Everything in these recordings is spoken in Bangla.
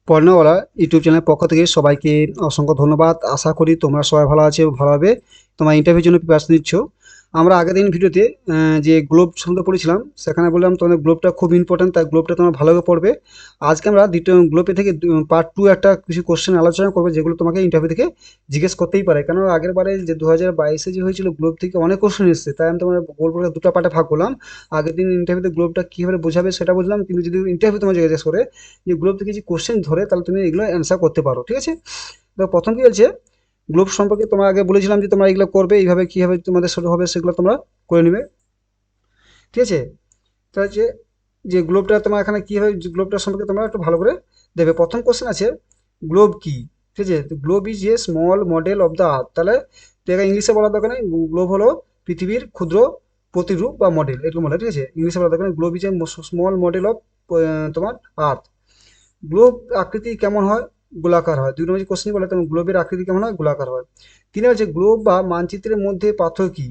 পড়নেওয়ালা ইউটিউব চ্যানেলের পক্ষ থেকে সবাইকে অসংখ্য ধন্যবাদ। আশা করি তোমরা সবাই ভালো আছো, ভালোভাবে তোমার ইন্টারভিউর জন্য প্রিপারেশন নিচ্ছ। আমরা আগের দিন ভিডিওতে যে গ্লোব সম্বন্ধে পড়েছিলাম, সেখানে বললাম তোমাদের গ্লোবটা খুব ইম্পর্টেন্ট, তাই গ্লোবটা তোমরা ভালোভাবে পড়বে। আজকে আমরা দ্বিতীয় গ্লোবে থেকে পার্ট টু একটা কিছু কোশ্চেন আলোচনা করবো, যেগুলো তোমাকে ইন্টারভিউ থেকে জিজ্ঞেস করতেই পারে। কেন আগের বারে যে 2022-এ যে হয়েছিল, গ্লোব থেকে অনেক কোশ্চেন এসেছে, তাই আমি তোমার বলবো দুটো পার্টে ভাগ করলাম। আগের দিন ইন্টারভিউতে গ্লোবটা কীভাবে বোঝাবে সেটা বুঝলাম, কিন্তু যদি ইন্টারভিউ তোমার জিজ্ঞেস করে যে গ্লোব থেকে যে কোশ্চেন ধরে, তাহলে তুমি এগুলো অ্যান্সার করতে পারো। ঠিক আছে? তো প্রথম কি বলছে, গ্লোব সম্পর্কে তোমরা আগে বলেছিলাম যে তোমরা এগুলো করবে, এইভাবে কীভাবে তোমাদের শুরু হবে সেগুলো তোমরা করে নেবে। ঠিক আছে? তো হচ্ছে যে গ্লোবটা তোমার এখানে কীভাবে গ্লোবটা সম্পর্কে তোমরা একটু ভালো করে দেবে। প্রথম কোশ্চেন আছে, গ্লোব কি? ঠিক আছে? তো globe is a small model of the earth. তাহলে তো এটা ইংলিশে বলার দরকার নেই, গ্লোব হলো পৃথিবীর ক্ষুদ্র প্রতিরূপ বা মডেল, এরকম বলে। ঠিক আছে? ইংলিশে বলার দরকার নেই, globe is a small model of তোমার আর্থ। গ্লোব আকৃতি কেমন হয়? গোলাকার হয়। ২ নম্বর যে কোশ্চেন বলে, তোমার গ্লোবের আকৃতি কেমন হয়? গোলাকার হয়। ৩ নম্বর হচ্ছে গ্লোব বা মানচিত্রের মধ্যে পার্থক্য কী?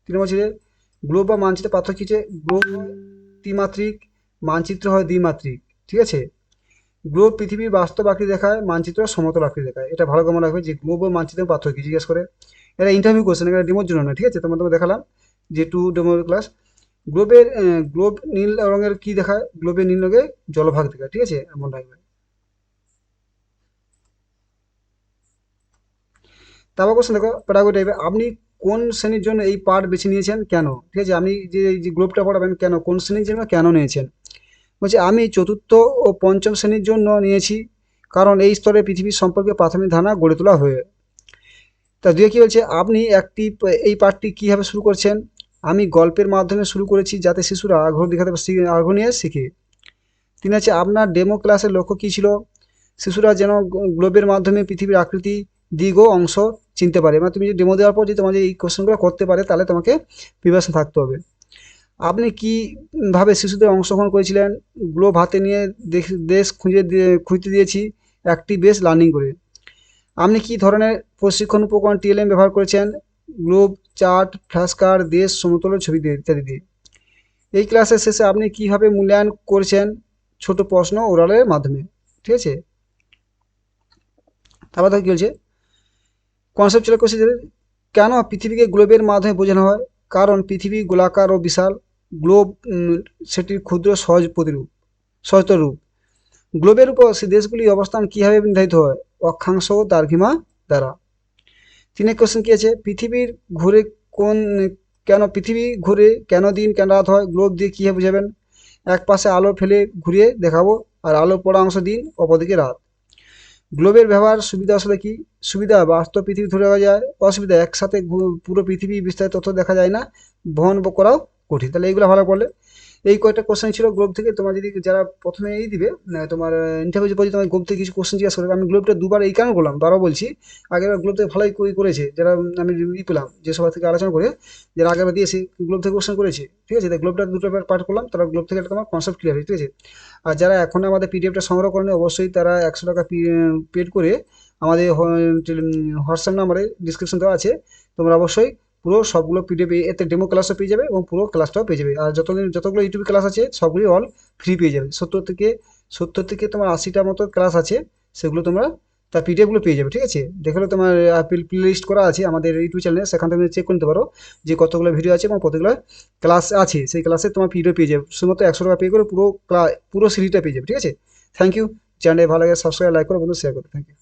৩ নম্বর হচ্ছে গ্লোব বা মানচিত্রের পার্থক্য কী? হচ্ছে গ্লোব হয় ত্রিমাত্রিক, মানচিত্র হয় দ্বিমাত্রিক। ঠিক আছে? গ্লোব পৃথিবীর বাস্তব আকৃতি দেখায়, মানচিত্র সমতল আকৃতি দেখায়। এটা ভালো করে মনে রাখবে যে গ্লোব ও মানচিত্রের পার্থক্য কী জিজ্ঞেস করে। এটা ইন্টারভিউ কোশ্চেন, এটা ডেমোর জন্য নয়। ঠিক আছে? তোমাদের দেখালাম যে টু ডেমো ক্লাস। গ্লোবের গ্লোব নীল রঙের কি দেখায়? গ্লোবের নীল রঙের জলভাগ দেখায়। ঠিক আছে? এমন রাখবে। তারপর কোশ্চেন দেখো, প্যারাগো টাইপের, আপনি কোন শ্রেণীর জন্য এই পাঠ বেছে নিয়েছেন, কেন? ঠিক আছে? আপনি যে এই যে গ্লোবটা পড়াবেন, কেন, কোন শ্রেণীর জন্য কেন নিয়েছেন? বলছে আমি চতুর্থ ও পঞ্চম শ্রেণীর জন্য নিয়েছি, কারণ এই স্তরে পৃথিবীর সম্পর্কে প্রাথমিক ধারণা গড়ে তোলা হয়ে। তা দুয়ে কি বলছে, আপনি এই পাঠটি কীভাবে শুরু করছেন? আমি গল্পের মাধ্যমে শুরু করেছি, যাতে শিশুরা আগ্রহ দেখাতে আগ্রহ নিয়ে শিখে। ৩ আছে, আপনার ডেমো ক্লাসের লক্ষ্য কী ছিল? শিশুরা যেন গ্লোবের মাধ্যমে পৃথিবীর আকৃতি, দিক ও অংশ চিনতে পারে। মানে তুমি যে ডেমো দেওয়ার পর যদি তোমাদের এই কোশ্চেনগুলো করতে পারে, তাহলে তোমাকে প্রিপারেশন থাকতে হবে। আপনি কীভাবে শিশুদের অংশগ্রহণ করেছিলেন? গ্লোব হাতে নিয়ে দেশ খুঁজতে দিয়েছি, অ্যাক্টিভ বেস লার্নিং করে। আপনি কী ধরনের প্রশিক্ষণ উপকরণ টিএলএম ব্যবহার করেছেন? গ্লোব, চার্ট, ফ্ল্যাশ কার্ড, দেশ, সমতলের ছবি দিয়ে ইত্যাদি দিয়ে। এই ক্লাসের শেষে আপনি কীভাবে মূল্যায়ন করেছেন? ছোট প্রশ্ন ওরালের মাধ্যমে। ঠিক আছে? তারপর দেখো কী বলছে, কনসেপচুয়াল কোশ্চেন, কেন পৃথিবীকে গ্লোবের মাধ্যমে বোঝানো হয়? কারণ পৃথিবী গোলাকার ও বিশাল, গ্লোব সেটির ক্ষুদ্র সহজতর রূপ। গ্লোবের উপর সে দেশগুলির অবস্থান কীভাবে নির্ধারিত হয়? অক্ষাংশ ও দ্রাঘিমা দ্বারা। ৩ কোশ্চেন কী আছে, পৃথিবীর ঘুরে কোন কেন পৃথিবী ঘুরে কেন দিন কেন রাত হয়? গ্লোব দিয়ে কীভাবে বোঝাবেন? এক পাশে আলো ফেলে ঘুরিয়ে দেখাবো, আর আলো পড়া অংশ দিন, অপরদিকে রাত। গ্লোবের ব্যবহার সুবিধা অসুবিধা কী? সুবিধা, বাস্তব পৃথিবী ধরে রাখা যায়। অসুবিধা, একসাথে পুরো পৃথিবী বিস্তারিত তথ্য দেখা যায় না, বহন করাও কঠিন। তাহলে এইগুলো ভালো পড়লে। এই কয়েকটা কোশ্চেন ছিল গ্লোব থেকে। তোমার যদি যারা প্রথমে এই দিবে, তোমার ইন্টারভিউ পরে তোমার গ্লোব থেকে কিছু কোশ্চেন জিজ্ঞাসা করবে। আমি গ্লোবটা দুবার এই কারণে করলাম, বারবার বলছি, আগের গ্লোব থেকে ভালোই করেছে যারা, আমি পেলাম যে সবার থেকে আলোচনা করে, যারা আগেরবার দিয়েছে গ্লোব থেকে কোশ্চেন করেছে। ঠিক আছে? তাই গ্লোবটা দুটো পার্ট করলাম, তারা গ্লোব থেকে একটা তোমার কনসেপ্ট ক্লিয়ার হয়েছে। ঠিক আছে? আর যারা এখন আমাদের পিডিএফটা সংগ্রহ করেনি, অবশ্যই তারা 100 টাকা পেড করে আমাদের হোয়াটসঅ্যাপ নাম্বারে ডিসক্রিপশন দেওয়া আছে, তোমরা অবশ্যই পুরো সবগুলো পিডিএফ, এতে ডেমো ক্লাসও পেয়ে যাবে এবং পুরো ক্লাসটাও পেয়ে যাবে। আর যতগুলো ইউটিউব ক্লাস আছে সবগুলি অল ফ্রি পেয়ে যাবে। 70 থেকে তোমার 80টা মতো ক্লাস আছে, সেগুলো তোমরা তার পিডিএফগুলো পেয়ে যাবে। ঠিক আছে? দেখলে তোমার প্লে লিস্ট করা আছে আমাদের ইউটিউব চ্যানেলে, সেখান থেকে চেক করতে পারো যে কতগুলো ভিডিও আছে এবং কতগুলো ক্লাস আছে। সেই ক্লাসে তোমার পিডিএফ পেয়ে যাবে, শুধুমাত্র 100 টাকা পে করে পুরো সিরিজটা পেয়ে যাবে। ঠিক আছে? Thank you. চ্যানেলে ভালো লাগে সাবস্ক্রাইব, লাইক করো, বন্ধু শেয়ার করো। Thank you.